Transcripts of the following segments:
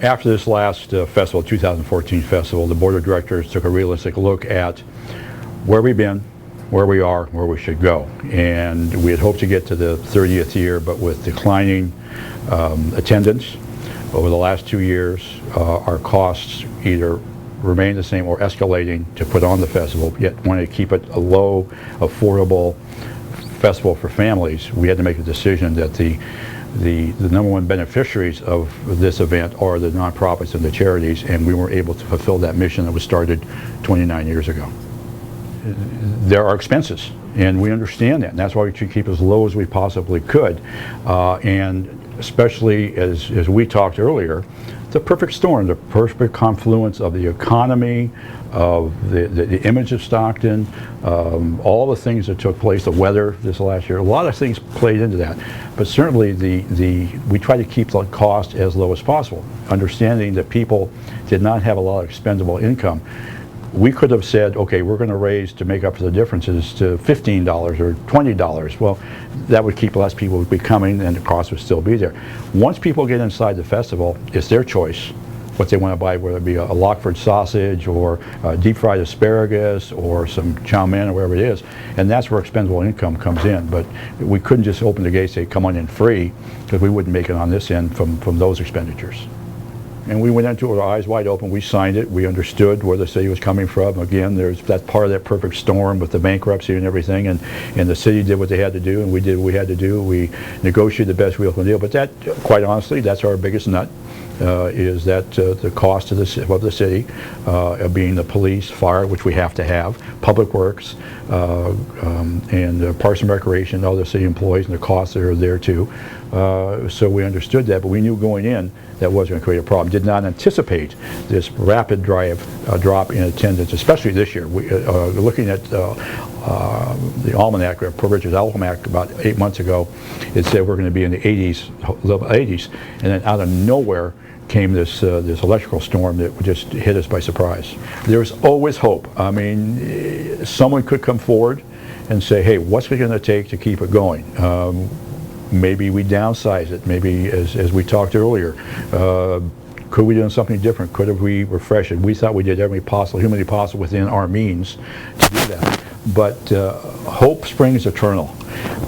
After this last festival, 2014 festival, the board of directors took a realistic look at where we've been, where we are, where we should go. And we had hoped to get to the 30th year, but with declining attendance over the last 2 years, our costs either remain the same or escalating to put on the festival, yet wanted to keep it a low, affordable festival for families. We had to make a decision that the number one beneficiaries of this event are the nonprofits and the charities, and we weren't able to fulfill that mission that was started 29 years ago. There are expenses, and we understand that, and that's why we should keep as low as we possibly could. And especially as we talked earlier, the perfect storm, the perfect confluence of the economy, of the image of Stockton, all the things that took place, the weather this last year, a lot of things played into that. But certainly we try to keep the cost as low as possible, understanding that people did not have a lot of expendable income. We could have said, okay, we're going to raise to make up for the differences to $15 or $20. Well, that would keep less people would be coming and the cost would still be there. Once people get inside the festival, it's their choice what they want to buy, whether it be a Lockford sausage or deep fried asparagus or some chow mein or whatever it is. And that's where expendable income comes in. But we couldn't just open the gates and say, come on in free, because we wouldn't make it on this end from those expenditures. And we went into it with our eyes wide open. We signed it. We understood where the city was coming from. Again, there's that part of that perfect storm with the bankruptcy and everything, and the city did what they had to do, and we did what we had to do. We negotiated the best we could deal. But that, quite honestly, that's our biggest nut, is that the cost of the city, being the police, fire, which we have to have, public works, and Parks and Recreation, other city employees, and the costs that are there too. So we understood that, but we knew going in that was going to create a problem. Did not anticipate this rapid drop in attendance, especially this year. We, looking at the almanac, Richard's Almanac, about 8 months ago, it said we're going to be in the 80s, level 80s, and then out of nowhere came this electrical storm that just hit us by surprise. There's always hope. I mean, someone could come forward and say, hey, what's it going to take to keep it going? Maybe we downsize it. Maybe, as we talked earlier, could we do something different? Could we refresh it? We thought we did everything possible, humanly possible, within our means to do that. But hope springs eternal,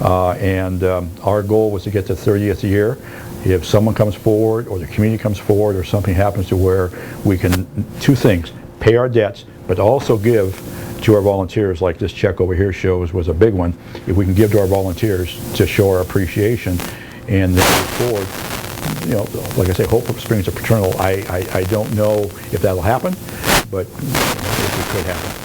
and our goal was to get to the 30th year. If someone comes forward, or the community comes forward, or something happens to where we can, two things, pay our debts, but also give to our volunteers, like this check over here shows was a big one. If we can give to our volunteers to show our appreciation and then move forward, you know, like I say, hope springs eternal. I don't know if that'll happen, but it could happen.